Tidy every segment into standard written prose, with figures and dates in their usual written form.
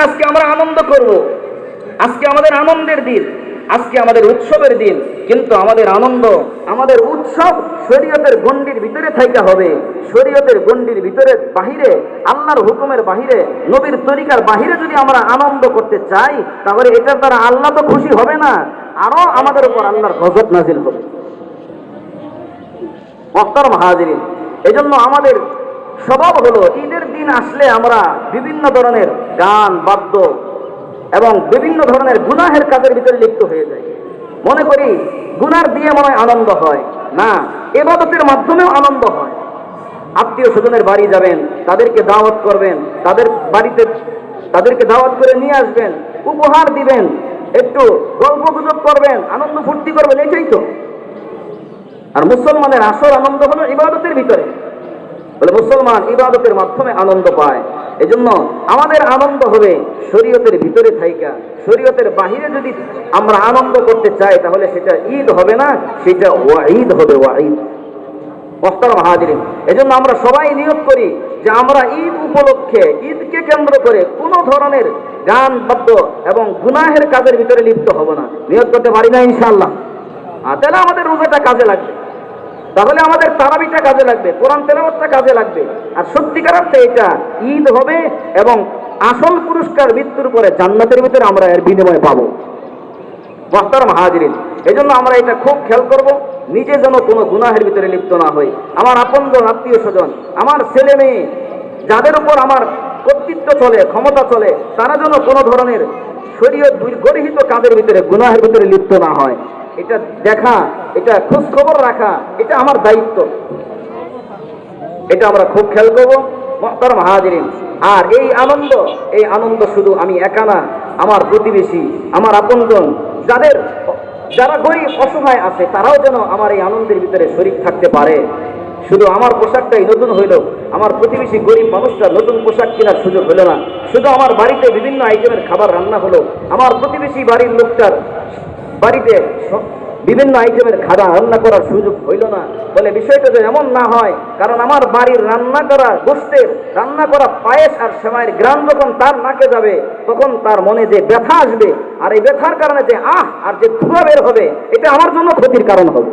আজকে আমরা আনন্দ করব, আজকে আমাদের আনন্দের দিন, আজকে আমাদের উৎসবের দিন, কিন্তু আমাদের আনন্দ, আমাদের উৎসব শরীয়তের গণ্ডির ভিতরে থাইতে হবে। শরীয়তের গণ্ডির ভিতরে বাহিরে, আল্লাহর হুকুমের বাহিরে, নবীর তরিকার বাহিরে যদি আমরা আনন্দ করতে চাই, তাহলে এটার দ্বারা আল্লাহ তো খুশি হবে না, আরো আমাদের উপর আল্লাহর গজব নাজিল হবে। মুহতারাম হাজিরিন, এজন্য আমাদের স্বভাব হলো ঈদের দিন আসলে আমরা বিভিন্ন ধরনের গান, বাদ্য এবং বিভিন্ন ধরনের গুনাহের কাজের ভিতরে লিপ্ত হয়ে যাই। মনে করি গুনার দিয়ে মনে হয় আনন্দ হয়, না, ইবাদতের মাধ্যমেও আনন্দ হয়। আত্মীয় স্বজনের বাড়ি যাবেন, তাদেরকে দাওয়াত করবেন, তাদের বাড়িতে তাদেরকে দাওয়াত করে নিয়ে আসবেন, উপহার দিবেন, একটু গল্প গুজব করবেন, আনন্দ ফুর্তি করবেন, এটাই তো। আর মুসলমানের আসল আনন্দ হলো ইবাদতের ভিতরে। বলে মুসলমান ইবাদতের মাধ্যমে আনন্দ পায়। এজন্য আমাদের আনন্দ হবে শরীয়তের ভিতরে থাইকা। শরীয়তের বাহিরে যদি আমরা আনন্দ করতে চাই, তাহলে সেটা ঈদ হবে না, সেটা ওয়াঈদ হবে, ওয়াঈদ। মুহতারাম হাজিরিন, এজন্য আমরা সবাই নিয়ত করি যে আমরা ঈদ উপলক্ষে, ঈদকে কেন্দ্র করে কোনো ধরনের গান, বাদ্য এবং গুনাহের কাজের ভিতরে লিপ্ত হব না। নিয়ত করতে পারি না ইনশাআল্লাহ? তাহলে আমাদের রোজাটা কাজে লাগবে, তাহলে আমাদের তারাবিটা কাজে লাগবে, কোরআন তেলাওয়াতটা কাজে লাগবে। আর সত্যিকার অর্থে এটা ঈদ হবে এবং আসল পুরস্কার মৃত্যুর পরে জান্নাতের ভিতরে আমরা এর বিনিময়ে পাবো। মুহতারাম হাজিরিন, এজন্য আমরা এটা খুব খেয়াল করব, নিজে যেন কোনো গুনাহের ভিতরে লিপ্ত না হই। আমার আপনজন, আত্মীয় স্বজন, আমার ছেলে মেয়ে, যাদের উপর আমার কর্তৃত্ব চলে, ক্ষমতা চলে, তারা যেন কোনো ধরনের শরীয়ত গর্হিত কাজের ভিতরে, গুনাহের ভিতরে লিপ্ত না হয়। এটা দেখা, এটা খোঁজ খবর রাখা, এটা আমার দায়িত্ব। এটা আমরা খুব খেয়াল করবো মুহতারাম হাজিরিন। আর এই আনন্দ শুধু আমি একা না, আমার প্রতিবেশী, আমার আপনজন, যারা গরিব অসহায় আছে, তারাও যেন আমার এই আনন্দের ভিতরে শরীক থাকতে পারে। শুধু আমার পোশাকটাই নতুন হইল, আমার প্রতিবেশী গরিব মানুষটা নতুন পোশাক কেনার সুযোগ হলো না। শুধু আমার বাড়িতে বিভিন্ন আইটেমের খাবার রান্না হলো, আমার প্রতিবেশী বাড়ির লোকটার বাড়িতে বিভিন্ন আইটেমের খাবার রান্না করার সুযোগ হইল না। বলে বিষয়টা যে এমন না হয়, কারণ আমার বাড়ির রান্না করা গোশতের, রান্না করা পায়েস আর সেমাইয়ের গ্রাম যখন তার নাকে যাবে, তখন তার মনে যে ব্যথা আসবে, আর এই ব্যথার কারণে যে আর যে ধোঁয়া বের হবে, এটা আমার জন্য ক্ষতির কারণ হবে।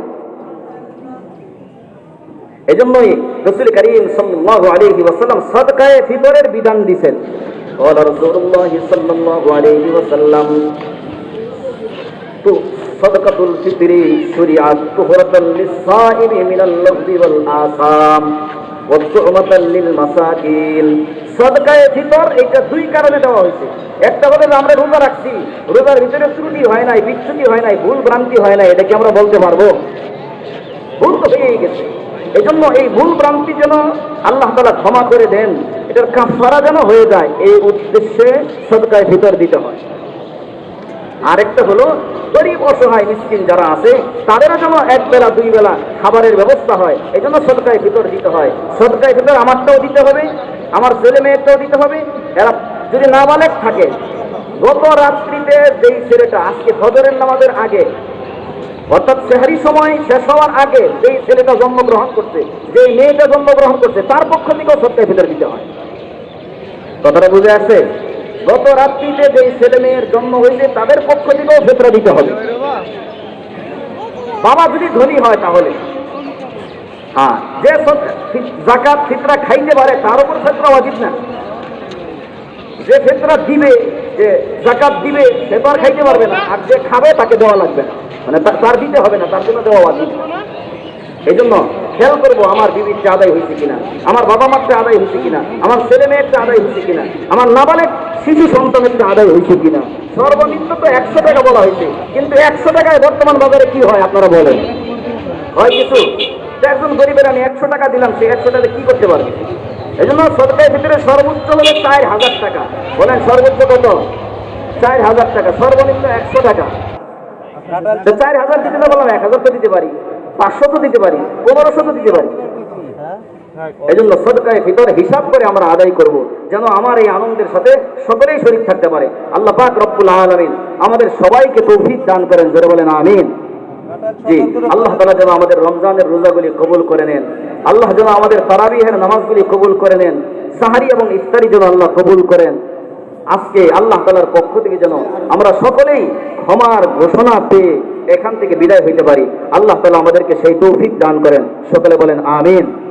এজন্যই রাসূল কারীম সাল্লাল্লাহু আলাইহি ওয়াসাল্লাম সাদকায়ে ফিতরের বিধান দিয়েছেন। ওয়া রাসূলুল্লাহ সাল্লাল্লাহু আলাইহি ওয়াসাল্লাম তো সাদকাতুল ফিতরি শুরিআত তুহরাতান লিস-সাইমি মিনাল লাগবি ওয়াল আসাম ওয়া তু'মাতান লিল মাসাকিন। সাদকায়ে ফিতর এটা দুই কারণে দেওয়া হয়েছে। একটা হলো আমরা রোজা রাখছি, রোজার ভিতরে ত্রুটি হয় নাই, বিচ্যুতি হয় নাই, ভুল ভ্রান্তি হয় নাই, এটা কি আমরা বলতে পারবো? ভুল তো হয়েই গেছে। এজন্য এই ভুল ভ্রান্তি যেন আল্লাহ তাআলা ক্ষমা করে দেন, এটার কাফারা যেন হয়ে যায়, এই উদ্দেশ্যে সাদকায়ে ফিতর দিতে হয়। আরেকটা হলো গরিব অসহায় মিসকিন যারা আছে, তাদেরও যেন এক বেলা দুই বেলা খাবারের ব্যবস্থা হয়, এই জন্য সাদকায়ে ফিতর দিতে হয়। সাদকায়ে ফিতর আমারটাও দিতে হবে, আমার ছেলে মেয়েরটাও দিতে হবে। এরা যদি নাবালেগ থাকে, গত রাত্রিতে যেই ছেলেটা আজকে ফজরের নামাজের আগে, অর্থাৎ সেহরি সময় শেষ হওয়ার আগে যেই ছেলেটা জন্মগ্রহণ করছে, যেই মেয়েটা জন্মগ্রহণ করছে, তার পক্ষ থেকেও সাদকায়ে ফিতর দিতে হয়। কথাটা বুঝে আসছে? গত রাত্রিতে যেই ছেলে মেয়ের জন্ম হয়েছে, তাদের পক্ষ থেকেও ফিতরা দিতে হবে। বাবা যদি ধনী হয় তাহলে, যে যাকাত ফিতরা খাইতে পারে তার উপর ফিতরা ওয়াজিব না। যে ফিতরা দিবে, যে যাকাত দিবে, সে তো আর খাইতে পারবে না, আর যে খাবে তাকে দেওয়া লাগবে না, মানে তার দিতে হবে না, তার জন্য দেওয়া ওয়াজিব। এই জন্য খেয়াল করবো আমার বিবির আদায় হয়েছে কিনা, আমার বাবা মারটা আদায় হয়েছে কিনা, আমার ছেলে মেয়েরটা আদায় হয়েছে কিনা, আমার নাবালেগ শিশু সন্তানেরটা আদায় হয়েছে কিনা। সর্বনিম্ন তো 100 টাকা বলা হয়েছে, কিন্তু 100 টাকায় বর্তমান বাজারে কি হয় আপনারা বলেন? হয় কিছু? একজন গরিবের আমি 100 টাকা দিলাম, সে 100 টাকা কি করতে পারবে? এই জন্য সাদকায়ে ফিতরে সর্বোচ্চ হলে 4000 টাকা। বলেন সর্বোচ্চ কত? 4000 টাকা, সর্বনিম্ন 100 টাকা। 4000 দিতে না বললাম, 1000 তো দিতে পারি, 500 তো দিতে পারি, 1500 তো দিতে পারি। এই জন্য সাদকায়ে ফিতর হিসাব করে আমরা আদায় করব, যেন আমার এই আনন্দের সাথে সকলেই শরীক থাকতে পারে। আল্লাহ পাক রব্বুল আলামিন আমাদের সবাইকে তৌফিক দান করেন, জোরে বলেন আমিন। জি, আল্লাহ তাআলা যেন আমাদের রমজানের রোজাগুলি কবুল করে নেন, আল্লাহ যেন আমাদের তারাবিহের নামাজগুলি কবুল করে নেন, সাহারি এবং ইফতারি যেন আল্লাহ কবুল করেন। আজকে আল্লাহ তাআলার পক্ষ থেকে যেন আমরা সকলেই ক্ষমার ঘোষণা পেয়ে এখান থেকে বিদায় হইতে পারি। আল্লাহ তাআলা আমাদেরকে সেই তৌফিক দান করেন। সকলে বলেন আমিন।